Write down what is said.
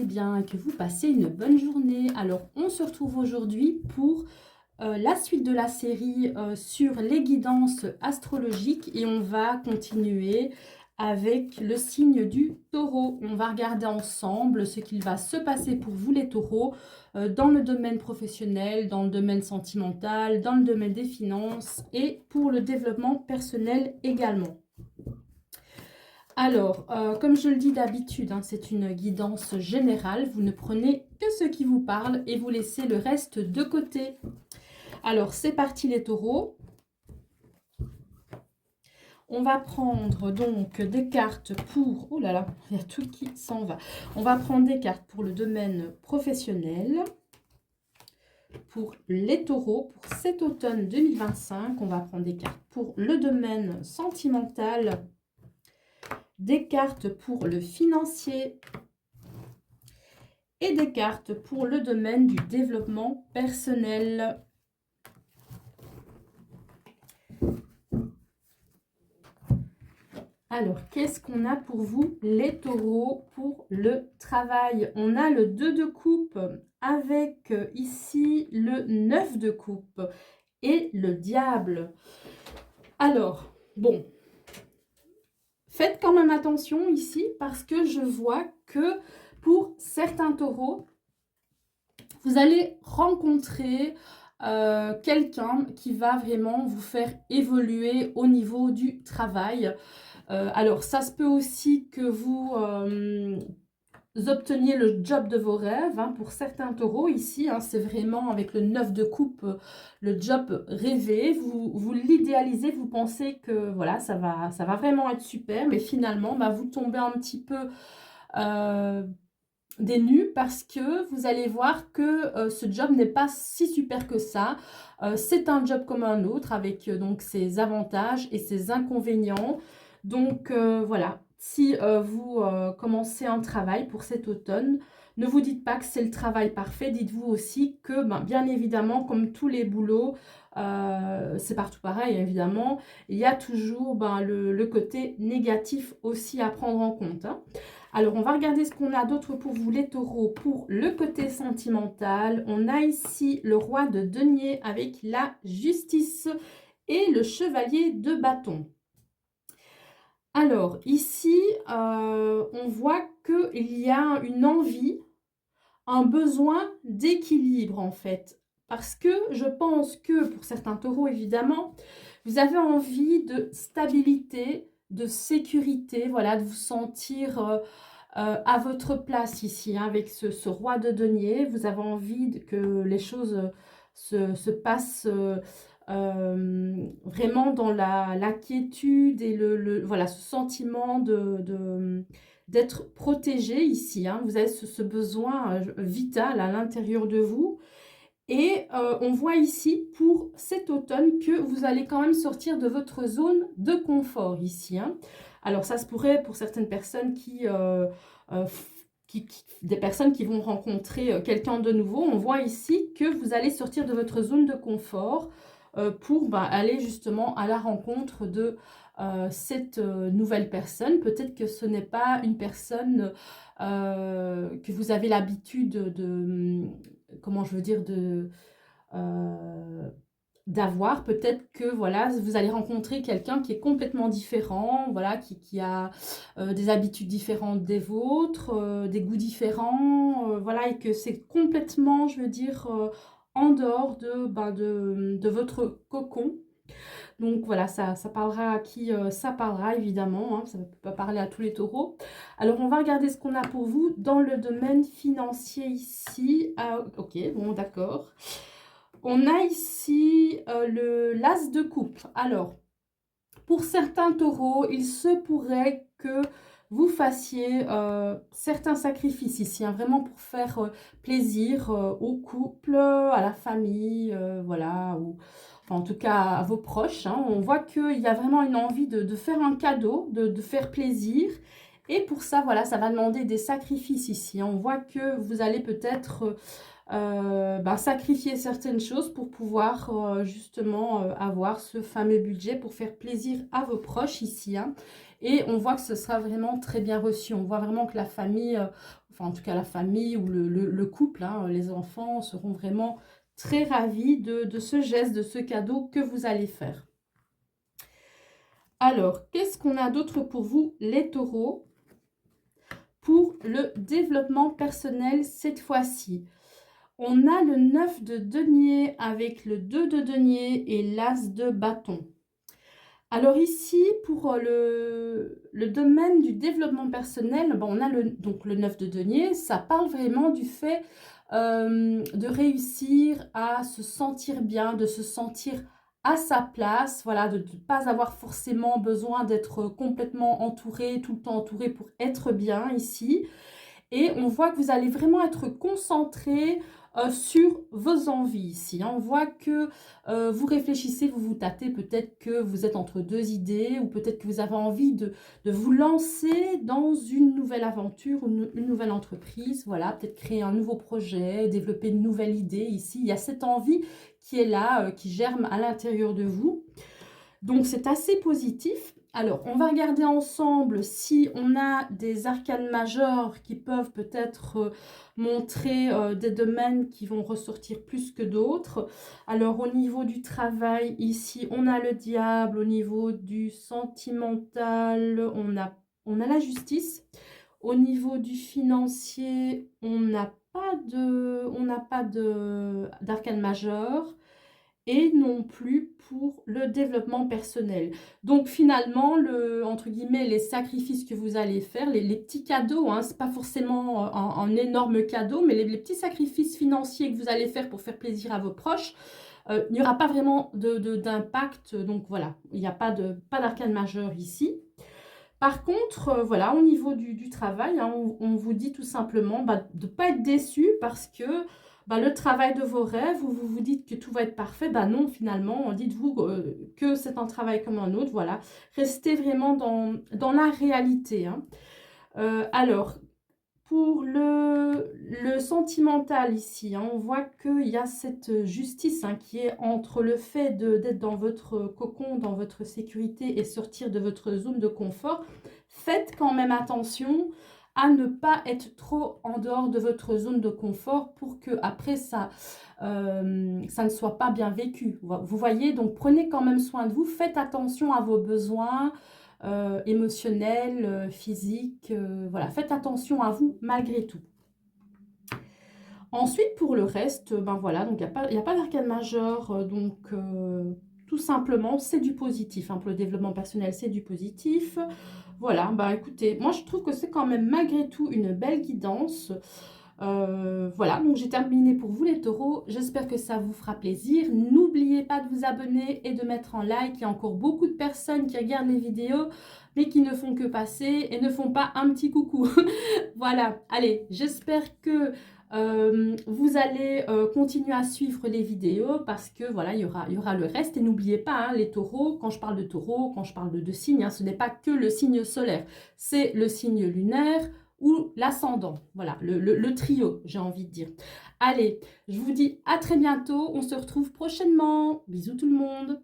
allez bien et que vous passez une bonne journée. Alors, on se retrouve aujourd'hui pour la suite de la série sur les guidances astrologiques et on va continuer avec le signe du taureau. On va regarder ensemble ce qu'il va se passer pour vous les taureaux dans le domaine professionnel, dans le domaine sentimental, dans le domaine des finances et pour le développement personnel également. Alors, comme je le dis d'habitude, hein, c'est une guidance générale. Vous ne prenez que ce qui vous parle et vous laissez le reste de côté. Alors, c'est parti les taureaux. On va prendre donc des cartes pour... Oh là là, il y a tout qui s'en va. On va prendre des cartes pour le domaine professionnel. Pour les taureaux, pour cet automne 2025, on va prendre des cartes pour le domaine sentimental, des cartes pour le financier et des cartes pour le domaine du développement personnel. Alors, qu'est-ce qu'on a pour vous, les taureaux, pour le travail? On a le 2 de coupe avec ici le 9 de coupe et le diable. Alors, bon, faites quand même attention ici parce que je vois que pour certains taureaux, vous allez rencontrer quelqu'un qui va vraiment vous faire évoluer au niveau du travail. Alors, ça se peut aussi que vous obteniez le job de vos rêves. Hein, pour certains taureaux, ici, hein, c'est vraiment avec le 9 de coupe, le job rêvé. Vous l'idéalisez, vous pensez que voilà, ça va vraiment être super. Mais finalement, bah, vous tombez un petit peu des nues parce que vous allez voir que ce job n'est pas si super que ça. C'est un job comme un autre avec donc ses avantages et ses inconvénients. Donc voilà, si vous commencez un travail pour cet automne, ne vous dites pas que c'est le travail parfait. Dites-vous aussi que bien évidemment, comme tous les boulots, c'est partout pareil évidemment, il y a toujours le côté négatif aussi à prendre en compte. Hein. Alors, on va regarder ce qu'on a d'autre pour vous, les taureaux, pour le côté sentimental. On a ici le roi de denier avec la justice et le chevalier de bâton. Alors, ici, on voit qu'il y a une envie, un besoin d'équilibre, en fait. Parce que je pense que, pour certains taureaux, évidemment, vous avez envie de stabilité, de sécurité, voilà, de vous sentir... à votre place ici, hein, avec ce roi de denier, vous avez envie que les choses se passent vraiment dans la quiétude et voilà, ce sentiment d'être protégé ici. Hein. Vous avez ce besoin vital à l'intérieur de vous. Et on voit ici, pour cet automne, que vous allez quand même sortir de votre zone de confort ici. Hein. Alors, ça se pourrait pour certaines personnes des personnes qui vont rencontrer quelqu'un de nouveau. On voit ici que vous allez sortir de votre zone de confort pour aller justement à la rencontre de cette nouvelle personne. Peut-être que ce n'est pas une personne que vous avez l'habitude comment je veux dire, d'avoir. Peut-être que voilà, vous allez rencontrer quelqu'un qui est complètement différent, voilà, qui a des habitudes différentes des vôtres, des goûts différents, voilà, et que c'est complètement, je veux dire, en dehors de votre cocon. Donc voilà, ça parlera à qui ça parlera évidemment, hein, ça ne peut pas parler à tous les taureaux. Alors on va regarder ce qu'on a pour vous dans le domaine financier ici. Ah, ok, bon d'accord. On a ici l'as de coupe. Alors, pour certains taureaux, il se pourrait que vous fassiez certains sacrifices ici, hein, vraiment pour faire plaisir au couple, à la famille, voilà, ou enfin, en tout cas à vos proches. Hein. On voit qu'il y a vraiment une envie de faire un cadeau, de faire plaisir. Et pour ça, voilà, ça va demander des sacrifices ici. On voit que vous allez peut-être sacrifier certaines choses pour pouvoir justement avoir ce fameux budget pour faire plaisir à vos proches ici. Hein. Et on voit que ce sera vraiment très bien reçu. On voit vraiment que la famille enfin en tout cas la famille ou le couple, hein, les enfants seront vraiment très ravis de ce geste, de ce cadeau que vous allez faire. Alors, qu'est-ce qu'on a d'autre pour vous, les taureaux, pour le développement personnel cette fois-ci? On a le 9 de denier avec le 2 de denier et l'as de bâton. Alors ici, pour le domaine du développement personnel, on a donc le 9 de denier, ça parle vraiment du fait de réussir à se sentir bien, de se sentir à sa place, voilà, de ne pas avoir forcément besoin d'être complètement entouré, tout le temps entouré pour être bien ici. Et on voit que vous allez vraiment être concentré sur vos envies ici, hein. On voit que vous réfléchissez, vous vous tâtez, peut-être que vous êtes entre deux idées ou peut-être que vous avez envie de vous lancer dans une nouvelle aventure, une nouvelle entreprise, voilà, peut-être créer un nouveau projet, développer une nouvelle idée ici. Il y a cette envie qui est là, qui germe à l'intérieur de vous. Donc, c'est assez positif. Alors, on va regarder ensemble si on a des arcanes majeures qui peuvent peut-être montrer des domaines qui vont ressortir plus que d'autres. Alors, au niveau du travail, ici, on a le diable. Au niveau du sentimental, on a la justice. Au niveau du financier, on n'a pas d'arcane majeure. Et non plus pour le développement personnel. Donc finalement, entre guillemets, les sacrifices que vous allez faire, les petits cadeaux, hein, ce n'est pas forcément un énorme cadeau, mais les petits sacrifices financiers que vous allez faire pour faire plaisir à vos proches, il n'y aura pas vraiment d'impact. Donc voilà, il n'y a pas d'arcane majeur ici. Par contre, voilà, au niveau du travail, hein, on vous dit tout simplement de ne pas être déçu parce que le travail de vos rêves, où vous vous dites que tout va être parfait, non, finalement, dites-vous que c'est un travail comme un autre, voilà. Restez vraiment dans la réalité, hein. Alors, pour le sentimental ici, hein, on voit qu'il y a cette justice, hein, qui est entre le fait d'être dans votre cocon, dans votre sécurité et sortir de votre zone de confort. Faites quand même attention à ne pas être trop en dehors de votre zone de confort pour que après ça ne soit pas bien vécu. Vous voyez, donc prenez quand même soin de vous, faites attention à vos besoins, émotionnel, physique, voilà, faites attention à vous malgré tout. Ensuite, pour le reste, voilà, donc il n'y a pas d'arcane majeur, donc tout simplement, c'est du positif, hein, pour le développement personnel, c'est du positif. Voilà, écoutez, moi je trouve que c'est quand même malgré tout une belle guidance. Voilà, donc j'ai terminé pour vous les taureaux. J'espère que ça vous fera plaisir. N'oubliez pas de vous abonner et de mettre un like. Il y a encore beaucoup de personnes qui regardent les vidéos, mais qui ne font que passer et ne font pas un petit coucou. Voilà, allez, j'espère que vous allez continuer à suivre les vidéos parce que voilà, il y aura le reste. Et n'oubliez pas, hein, les taureaux, quand je parle de taureaux, quand je parle de signes, hein, ce n'est pas que le signe solaire, c'est le signe lunaire ou l'ascendant. Voilà, le trio, j'ai envie de dire. Allez, je vous dis à très bientôt. On se retrouve prochainement. Bisous tout le monde.